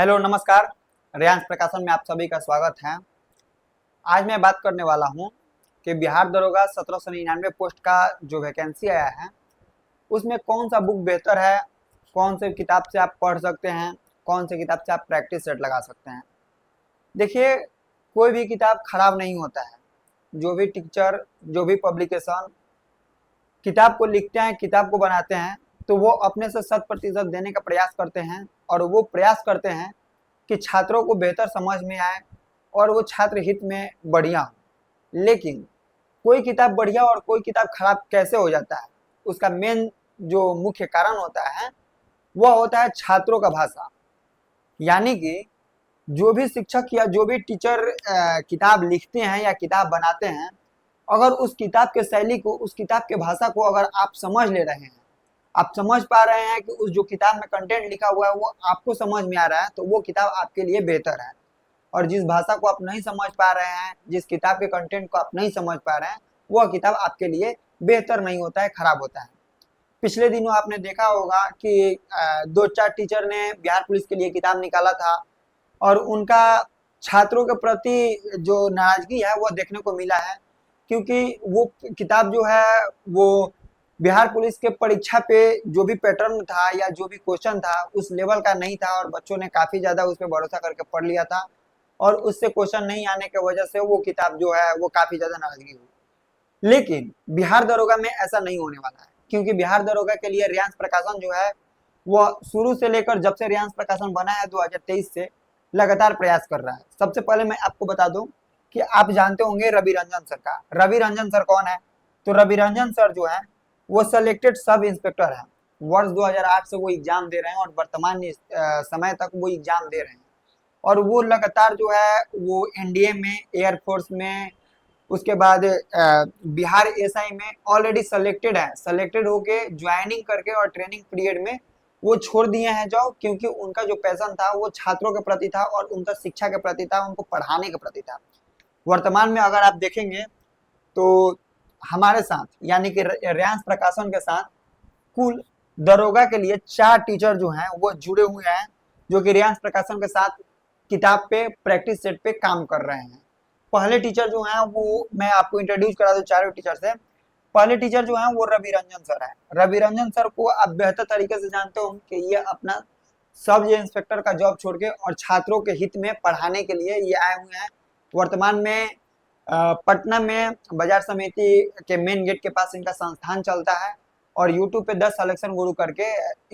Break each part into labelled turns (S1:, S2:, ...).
S1: Hello नमस्कार। रियांस प्रकाशन में आप सभी का स्वागत है। आज मैं बात करने वाला हूं कि बिहार दरोगा 1799 पोस्ट का जो वैकेंसी आया है उसमें कौन सा बुक बेहतर है, कौन से किताब से आप पढ़ सकते हैं, कौन से किताब से आप प्रैक्टिस सेट लगा सकते हैं। देखिए, कोई भी किताब खराब नहीं होता है। जो भी टीचर, जो भी पब्लिकेशन किताब को लिखते हैं, किताब को बनाते हैं, तो वो अपने से 100% देने का प्रयास करते हैं और वो प्रयास करते हैं कि छात्रों को बेहतर समझ में आए और वो छात्र हित में बढ़िया हो। लेकिन कोई किताब बढ़िया और कोई किताब खराब कैसे हो जाता है, उसका मेन जो मुख्य कारण होता है वह होता है छात्रों का भाषा। यानी कि जो भी शिक्षक या जो भी टीचर किताब लिखते हैं या किताब बनाते हैं, अगर उस किताब के शैली को, उस किताब के भाषा को अगर आप समझ ले रहे हैं, आप समझ पा रहे हैं कि उस जो किताब में कंटेंट लिखा हुआ है वो आपको समझ में आ रहा है, तो वो किताब आपके लिए बेहतर है। और जिस भाषा को आप नहीं समझ पा रहे हैं, जिस किताब के कंटेंट को आप नहीं समझ पा रहे हैं, वह किताब आपके लिए बेहतर नहीं होता है, खराब होता है। पिछले दिनों आपने देखा होगा कि दो चार टीचर ने बिहार पुलिस के लिए किताब निकाला था और उनका छात्रों के प्रति जो नाराजगी है वह देखने को मिला है, क्योंकि वो किताब जो है वो बिहार पुलिस के परीक्षा पे जो भी पैटर्न था या जो भी क्वेश्चन था उस लेवल का नहीं था और बच्चों ने काफी ज्यादा उस पर भरोसा करके पढ़ लिया था और उससे क्वेश्चन नहीं आने की वजह से वो किताब जो है वो काफी ज्यादा नाराजगी हुई। लेकिन बिहार दरोगा में ऐसा नहीं होने वाला है, क्योंकि बिहार दरोगा के लिए रियांस प्रकाशन जो है वह शुरू से लेकर जब से रियांस प्रकाशन बना है 2023 से लगातार प्रयास कर रहा है। सबसे पहले मैं आपको बता दूं कि आप जानते होंगे रवि रंजन सर का। रवि रंजन सर कौन है? तो रवि रंजन सर जो है वो सेलेक्टेड सब इंस्पेक्टर है। वर्ष 2008 से वो एग्जाम दे रहे हैं और वर्तमान समय तक वो एग्जाम दे रहे हैं और वो लगातार जो है वो एनडीए में, एयरफोर्स में, उसके बाद बिहार एसआई में ऑलरेडी सेलेक्टेड है। सेलेक्टेड होके ज्वाइनिंग करके और ट्रेनिंग पीरियड में वो छोड़ दिए हैं जॉब, क्योंकि उनका जो पैशन था वो छात्रों के प्रति था और उनका शिक्षा के प्रति था, उनको पढ़ाने के प्रति था। वर्तमान में अगर आप देखेंगे तो हमारे साथ यानी कि रियांस प्रकाशन के साथ कुल दरोगा के लिए 4 टीचर जो हैं वो जुड़े हुए हैं, जो कि रियांस प्रकाशन के साथ किताब पे, प्रैक्टिस सेट पे काम कर रहे हैं। पहले टीचर जो हैं वो मैं आपको इंट्रोड्यूस करा दूं चारों टीचर से। पहले टीचर जो हैं वो रवि रंजन सर है। रवि रंजन सर को आप बेहतर तरीके से जानते हो कि ये अपना सब इंस्पेक्टर का जॉब छोड़ के और छात्रों के हित में पढ़ाने के लिए ये आए हुए हैं। वर्तमान में पटना में बाजार समिति के मेन गेट के पास इनका संस्थान चलता है और यूट्यूब पे 10 सलेक्शन गुरु करके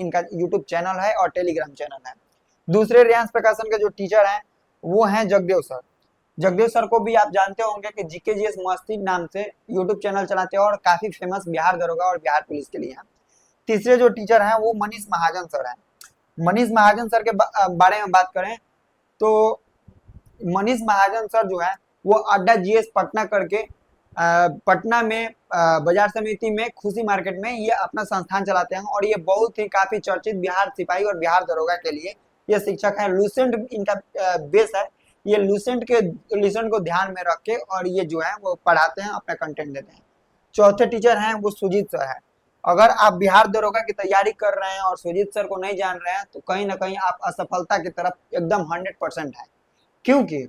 S1: इनका यूट्यूब चैनल है और टेलीग्राम चैनल है। दूसरे रियांस प्रकाशन के जो टीचर हैं वो हैं जगदेव सर। जगदेव सर को भी आप जानते होंगे कि जीके जीएस मस्ती नाम से यूट्यूब चैनल चलाते हैं और काफी फेमस बिहार दरोगा और बिहार पुलिस के लिए हैं। तीसरे जो टीचर हैं वो मनीष महाजन सर हैं। मनीष महाजन सर के बारे में बात करें तो मनीष महाजन सर जो है वो अड्डा जीएस पटना करके पटना में बाजार समिति में खुशी मार्केट में ये अपना संस्थान चलाते हैं और ये बहुत ही काफी चर्चित बिहार सिपाही और बिहार दरोगा के लिए ये शिक्षक है। लूसेंट इनका बेस है। ये लूसेंट को ध्यान में रख के और ये जो है वो पढ़ाते हैं, अपना कंटेंट देते हैं। चौथे टीचर हैं वो सुजीत सर है। अगर आप बिहार दरोगा की तैयारी कर रहे हैं और सुजीत सर को नहीं जान रहे हैं तो कहीं ना कहीं आप असफलता की तरफ एकदम 100% है, क्योंकि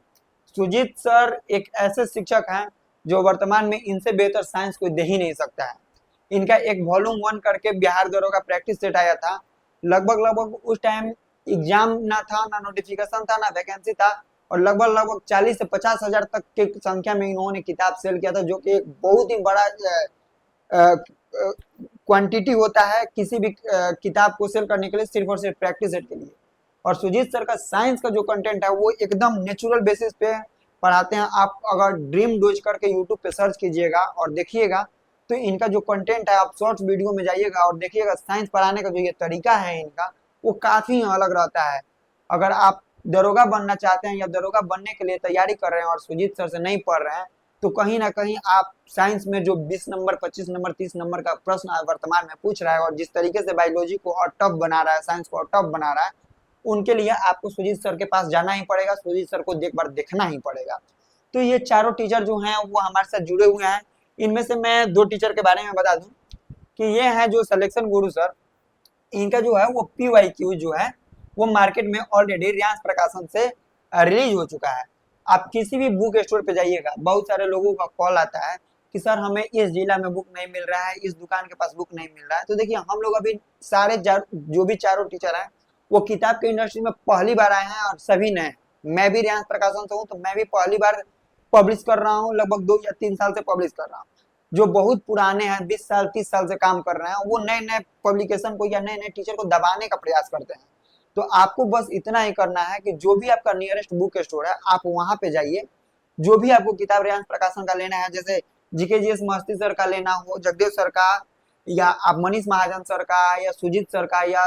S1: सुजीत सर एक ऐसे शिक्षक हैं जो वर्तमान में इनसे बेहतर साइंस कोई दे ही नहीं सकता है। इनका एक वॉल्यूम 1 करके बिहार दरोगा प्रैक्टिस सेट आया था। लगभग उस टाइम एग्जाम ना था, ना नोटिफिकेशन था, ना वैकेंसी था और लगभग 40 से 50 हजार तक की संख्या में इन्होंने किताब सेल किया था, जो कि एक बहुत ही बड़ा क्वांटिटी होता है किसी भी किताब को सेल करने के लिए, सिर्फ और सिर्फ प्रैक्टिस सेट के लिए। और सुजीत सर का साइंस का जो कंटेंट है वो एकदम नेचुरल बेसिस पे पढ़ाते हैं। आप अगर ड्रीम डोज करके यूट्यूब पे सर्च कीजिएगा और देखिएगा तो इनका जो कंटेंट है, आप शॉर्ट्स वीडियो में जाइएगा और देखिएगा साइंस पढ़ाने का जो ये तरीका है इनका वो काफी अलग रहता है। अगर आप दरोगा बनना चाहते हैं या दरोगा बनने के लिए तैयारी कर रहे हैं और सुजीत सर से नहीं पढ़ रहे हैं तो कहीं ना कहीं आप साइंस में जो 20 नंबर, 25 नंबर, 30 नंबर का प्रश्न वर्तमान में पूछ रहा है और जिस तरीके से बायोलॉजी को और टफ बना रहा है, साइंस को और टफ बना रहा है, उनके लिए आपको सुजीत सर के पास जाना ही पड़ेगा, सुजीत सर को एक बार देखना ही पड़ेगा। तो ये चारों टीचर जो हैं वो हमारे साथ जुड़े हुए हैं। इनमें से मैं 2 टीचर के बारे में बता दूं कि ये हैं जो सिलेक्शन गुरु सर। इनका जो है वो PYQ जो है वो मार्केट में ऑलरेडी रियांस प्रकाशन से रिलीज हो चुका है। आप किसी भी बुक स्टोर पे जाइएगा, बहुत सारे लोगों का कॉल आता है कि सर हमें इस जिला में बुक नहीं मिल रहा है, इस दुकान के पास बुक नहीं मिल रहा है। तो देखिए हम लोग अभी सारे जो भी चारों टीचर हैं वो किताब के इंडस्ट्री में पहली बार आए हैं और सभी नए। मैं भी रियांस प्रकाशन से हूँ, तो मैं भी पहली बार पब्लिश कर रहा हूँ, लगभग 2 या 3 साल से पब्लिश कर रहा हूँ। जो बहुत पुराने हैं, 20 साल 30 साल से काम कर रहे हैं, वो नए नए पब्लिकेशन को या नए नए टीचर को दबाने का प्रयास करते हैं। तो आपको बस इतना ही करना है कि जो भी आपका नियरेस्ट बुक स्टोर है आप वहां पे जाइए, जो भी आपको किताब रियांस प्रकाशन का लेना है, जैसे जीके जीएस मस्ती सर का लेना हो, जगदेव सर का, या आप मनीष महाजन सर का, या सुजीत सर का, या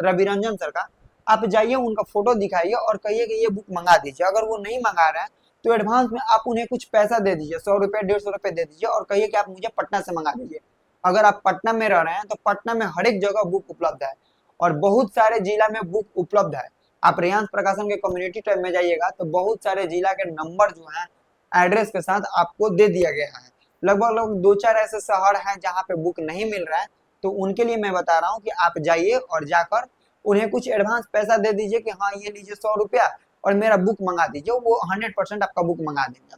S1: रवि रंजन सर का, आप जाइए उनका फोटो दिखाइए और कहिए कि ये बुक मंगा दीजिए। अगर वो नहीं मंगा रहे हैं तो एडवांस में आप उन्हें कुछ पैसा दे दीजिए, 100 रुपये 150 रुपये दे दीजिए और कहिए कि आप मुझे पटना से मंगा दीजिए। अगर आप पटना में रह रहे हैं तो पटना में हर एक जगह बुक उपलब्ध है और बहुत सारे जिला में बुक उपलब्ध है। आप रियांस प्रकाशन के कम्युनिटी टैब में जाइएगा तो बहुत सारे जिला के नंबर जो है एड्रेस के साथ आपको दे दिया गया है। लगभग 2-4 ऐसे शहर हैं जहाँ पे बुक नहीं मिल रहा है, तो उनके लिए मैं बता रहा हूँ कि आप जाइए और जाकर उन्हें कुछ एडवांस पैसा दे दीजिए कि हाँ ये लीजिए 100 रुपया और मेरा बुक मंगा दीजिए, वो 100% आपका बुक मंगा देंगे।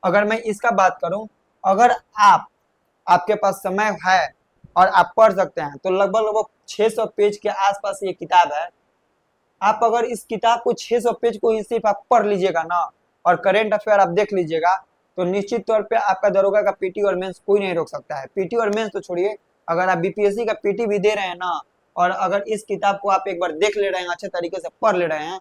S1: अगर मैं इसका बात करूं, अगर आपके पास समय है और आप पढ़ सकते हैं तो लगभग 600 पेज के आसपास ये किताब है। आप अगर इस किताब को 600 पेज को सिर्फ आप पढ़ लीजिएगा ना और करेंट अफेयर आप देख लीजिएगा तो निश्चित तौर पे आपका दरोगा का पीटी और मेंस कोई नहीं रोक सकता है। पीटी और मेंस तो छोड़िए, अगर आप बीपीएससी का पीटी भी दे रहे हैं ना और अगर इस किताब को आप एक बार देख ले रहे हैं, अच्छे तरीके से पढ़ ले रहे हैं,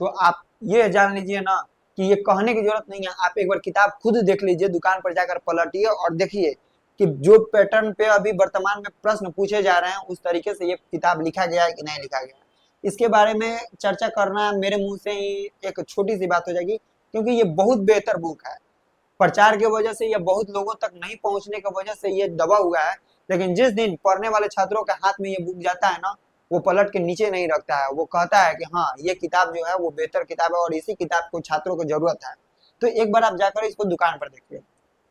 S1: तो आप ये जान लीजिए ना कि ये कहने की जरूरत नहीं है। आप एक बार किताब खुद देख लीजिए, दुकान पर जाकर पलटिए और देखिए कि जो पैटर्न पे अभी वर्तमान में प्रश्न पूछे जा रहे हैं उस तरीके से ये किताब लिखा गया है कि नहीं लिखा गया है। इसके बारे में चर्चा करना मेरे मुंह से ही एक छोटी सी बात हो जाएगी, क्योंकि ये बहुत बेहतर बुक है। प्रचार की वजह से या बहुत लोगों तक नहीं पहुंचने की वजह से ये दबा हुआ है, लेकिन जिस दिन पढ़ने वाले छात्रों के हाथ में ये बुक जाता है ना, वो पलट के नीचे नहीं रखता है, वो कहता है कि हाँ ये किताब जो है वो बेहतर किताब है और इसी किताब को छात्रों को जरूरत है। तो एक बार आप जाकर इसको दुकान पर देखिए।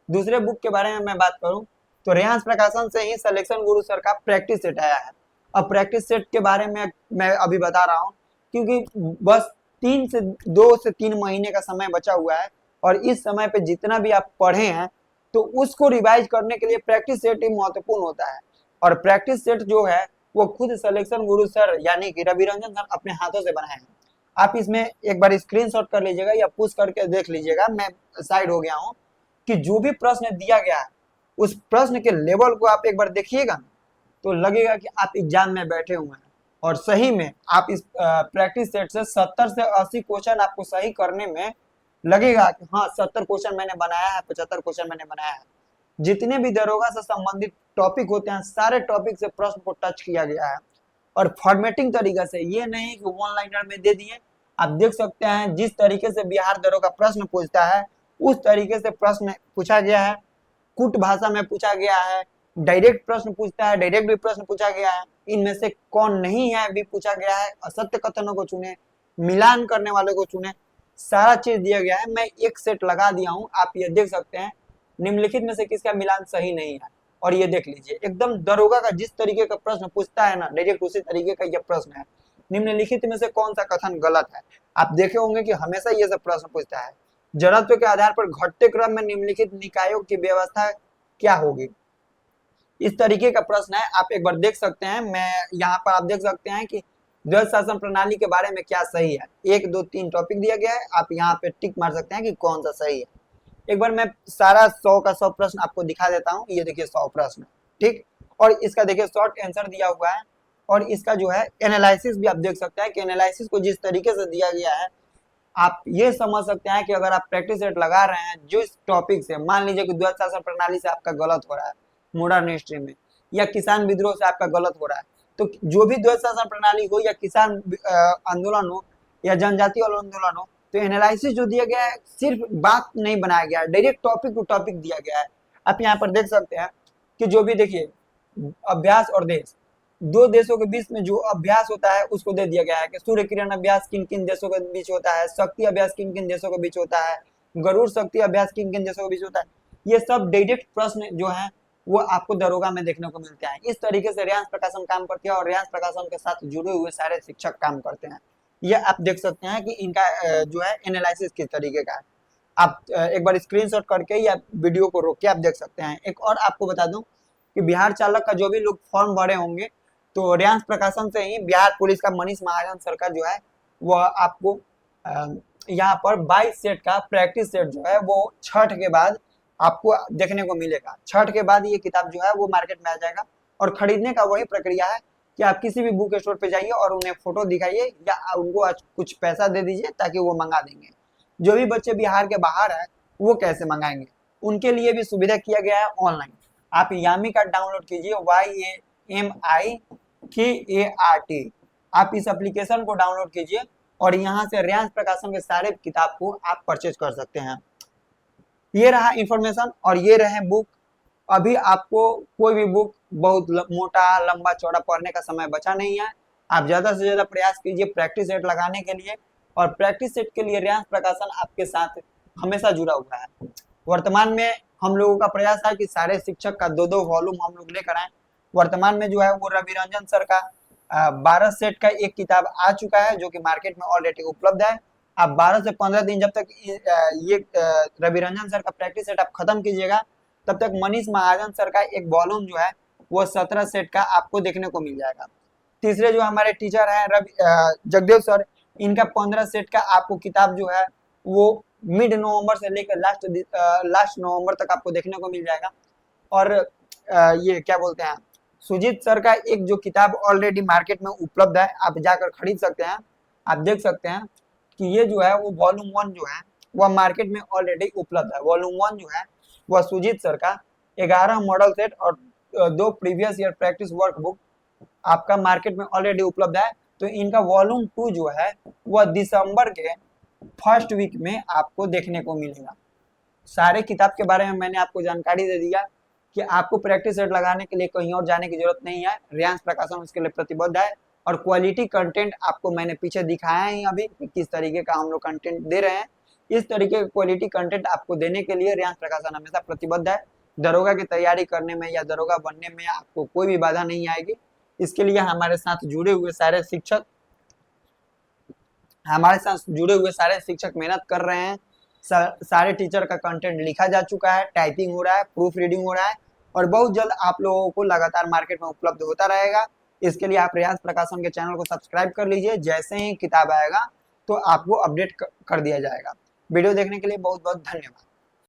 S1: दूसरे बुक के बारे में मैं बात करूं तो रियांस प्रकाशन से ही सिलेक्शन गुरु सर का प्रैक्टिस सेट आया है। अब प्रैक्टिस सेट के बारे में मैं अभी बता रहा हूँ क्योंकि बस 2 से 3 महीने का समय बचा हुआ है और इस समय पे जितना भी आप पढ़े हैं तो उसको रिवाइज करने के लिए प्रैक्टिस सेट ही महत्वपूर्ण होता है। और प्रैक्टिस सेट जो है वो खुद सिलेक्शन गुरु सर यानी कि रवि रंजन सर अपने हाथों से बनाए हैं। आप इसमें एक बार स्क्रीनशॉट कर लीजिएगा या पुश करके देख लीजिएगा, मैं साइड हो गया हूँ, कि जो भी प्रश्न दिया गया है उस प्रश्न के लेवल को आप एक बार देखिएगा तो लगेगा कि आप एग्जाम में बैठे हुए हैं। और सही में आप इस प्रैक्टिस सेट से 70 से 80 क्वेश्चन आपको सही करने में लगेगा कि हाँ 70 क्वेश्चन मैंने बनाया है, 75 क्वेश्चन मैंने बनाया है। जितने भी दरोगा से संबंधित टॉपिक होते हैं सारे टॉपिक से प्रश्न को टच किया गया है और फॉर्मेटिंग तरीके से, ये नहीं कि वन लाइनर में दे दिए। आप देख सकते हैं जिस तरीके से बिहार दरोगा प्रश्न पूछता है उस तरीके से प्रश्न पूछा गया है, कुट भाषा में पूछा गया है, डायरेक्ट प्रश्न पूछता है, डायरेक्ट भी प्रश्न पूछा गया है, इनमें से कौन नहीं है भी पूछा गया है, असत्य कथनों को चुने, मिलान करने वाले को चुने, सारा चीज दिया गया है। मैं एक सेट लगा दिया हूं, आप ये देख सकते हैं निम्नलिखित में से किसका मिलान सही नहीं है। और ये देख लीजिए एकदम दरोगा का जिस तरीके का प्रश्न पूछता है ना डायरेक्ट उसी तरीके का ये प्रश्न है। निम्नलिखित में से कौन सा कथन गलत है। आप देखे होंगे कि हमेशा ये सब प्रश्न पूछता है, जड़त्व के आधार पर घटते क्रम में निम्नलिखित निकायों की व्यवस्था क्या होगी, इस तरीके का प्रश्न है। आप एक बार देख सकते हैं, मैं यहाँ पर आप देख सकते हैं कि द्वैध शासन प्रणाली के बारे में क्या सही है। 1 2 3 टॉपिक दिया गया है, आप यहाँ पे टिक मार सकते हैं कि कौन सा सही है। एक बार मैं सारा 100 का 100 प्रश्न आपको दिखा देता हूँ। ये देखिए 100 प्रश्न, ठीक, और इसका देखिए शॉर्ट आंसर दिया हुआ है और इसका जो है एनालिसिस भी आप देख सकते हैं कि एनालिसिस को जिस तरीके से दिया गया है आप ये समझ सकते हैं कि अगर आप प्रैक्टिस सेट लगा रहे हैं जिस टॉपिक से, मान लीजिए कि द्वैध शासन प्रणाली से आपका गलत हो रहा है मॉडर्न हिस्ट्री में, या किसान विद्रोह से आपका गलत हो रहा है, तो जो भी द्वैध शासन प्रणाली हो या किसान आंदोलन हो या जनजातीय आंदोलन हो, तो एनालिसिस जो दिया गया है सिर्फ बात नहीं बनाया गया है, डायरेक्ट टॉपिक टू टॉपिक दिया गया है। आप यहाँ पर देख सकते हैं कि जो भी देखिए अभ्यास और देश, 2 देशों के बीच में जो अभ्यास होता है उसको दे दिया गया है कि सूर्य किरण अभ्यास किन किन देशों के बीच होता है, शक्ति अभ्यास किन किन देशों के बीच होता है, गरुड़ शक्ति अभ्यास किन किन देशों के बीच होता है। ये सब डायरेक्ट प्रश्न जो है वो आपको दरोगा में देखने को मिलते हैं। इस तरीके से रेयांश प्रकाशन काम करती है और रेयांश प्रकाशन के साथ जुड़े हुए सारे शिक्षक काम करते हैं। ये आप देख सकते हैं कि इनका जो है एनालिसिस किस तरीके का है। आप एक बार स्क्रीनशॉट करके या वीडियो को रोक के आप देख सकते हैं। एक और आपको बता दूं कि बिहार चालक का जो भी लोग फॉर्म भरे होंगे तो रेयांश प्रकाशन से ही बिहार पुलिस का मनीष महाजन सर का जो है वह आपको यहाँ पर 22 सेट का प्रैक्टिस सेट जो है वो छठ के बाद आपको देखने को मिलेगा। छठ के बाद ये किताब जो है वो मार्केट में आ जाएगा और खरीदने का वही प्रक्रिया है कि आप किसी भी बुक स्टोर पे जाइए और उन्हें फोटो दिखाइए या उनको आज कुछ पैसा दे दीजिए ताकि वो मंगा देंगे। जो भी बच्चे बिहार के बाहर है वो कैसे मंगाएंगे, उनके लिए भी सुविधा किया गया है ऑनलाइन। आप यामी कार्ड डाउनलोड कीजिए, YAMIKART। आप इस एप्लीकेशन को डाउनलोड कीजिए और यहाँ से रेयांश प्रकाशन के सारे किताब को आप परचेज कर सकते हैं। ये रहा इंफॉर्मेशन और ये रहे बुक। अभी आपको कोई भी बुक बहुत मोटा लंबा चौड़ा पढ़ने का समय बचा नहीं है। आप ज्यादा से ज्यादा प्रयास कीजिए प्रैक्टिस सेट लगाने के लिए, और प्रैक्टिस सेट के लिए रेयांश प्रकाशन आपके साथ हमेशा जुड़ा हुआ है। वर्तमान में हम लोगों का प्रयास है कि सारे शिक्षक का 2-2 वॉल्यूम हम लोग लेकर आए। वर्तमान में जो है वो रवि रंजन सर का 12 सेट का एक किताब आ चुका है जो कि मार्केट में ऑलरेडी उपलब्ध है। आप 12 से 15 दिन जब तक ये रवि रंजन सर का प्रैक्टिस सेट आप खत्म कीजिएगा तब तक मनीष महाजन सर का एक वॉल्यूम जो है वो 17 सेट का आपको देखने को मिल जाएगा। तीसरे जो हमारे टीचर हैं जगदेव सर, इनका 15 सेट का आपको किताब जो है वो मिड नवंबर से लेकर लास्ट नवंबर तक आपको देखने को मिल जाएगा। और ये क्या बोलते हैं, सुजीत सर का एक जो किताब ऑलरेडी मार्केट में उपलब्ध है, आप जाकर खरीद सकते हैं। आप देख सकते हैं कि ये जो है वो वॉल्यूम 1 जो है वह मार्केट में ऑलरेडी उपलब्ध है। वॉल्यूम 1 जो है वह सुजीत सर का 11 मॉडल सेट और 2 प्रीवियस ईयर प्रैक्टिस वर्कबुक आपका मार्केट में ऑलरेडी उपलब्ध है। तो इनका वॉल्यूम 2 जो है वह दिसंबर के फर्स्ट वीक में आपको देखने को मिलेगा। सारे किताब के बारे में मैंने आपको जानकारी दे दिया कि आपको प्रैक्टिस सेट लगाने के लिए कहीं और जाने की जरूरत नहीं है। रेयांश प्रकाशन उसके लिए प्रतिबद्ध है और क्वालिटी कंटेंट आपको मैंने पीछे दिखाया ही अभी कि किस तरीके का हम लोग कंटेंट दे रहे हैं। इस तरीके का क्वालिटी कंटेंट आपको देने के लिए रेयांश प्रकाशन हमेशा प्रतिबद्ध है। दरोगा की तैयारी करने में या दरोगा बनने में आपको कोई भी बाधा नहीं आएगी। इसके लिए हमारे साथ जुड़े हुए सारे शिक्षक मेहनत कर रहे हैं। सारे टीचर का कंटेंट लिखा जा चुका है, टाइपिंग हो रहा है, प्रूफ रीडिंग हो रहा है और बहुत जल्द आप लोगों को लगातार मार्केट में उपलब्ध होता रहेगा। इसके लिए आप रेयांश प्रकाशन के चैनल को सब्सक्राइब कर लीजिए। जैसे ही किताब आएगा तो आपको अपडेट कर दिया जाएगा। वीडियो देखने के लिए बहुत बहुत धन्यवाद।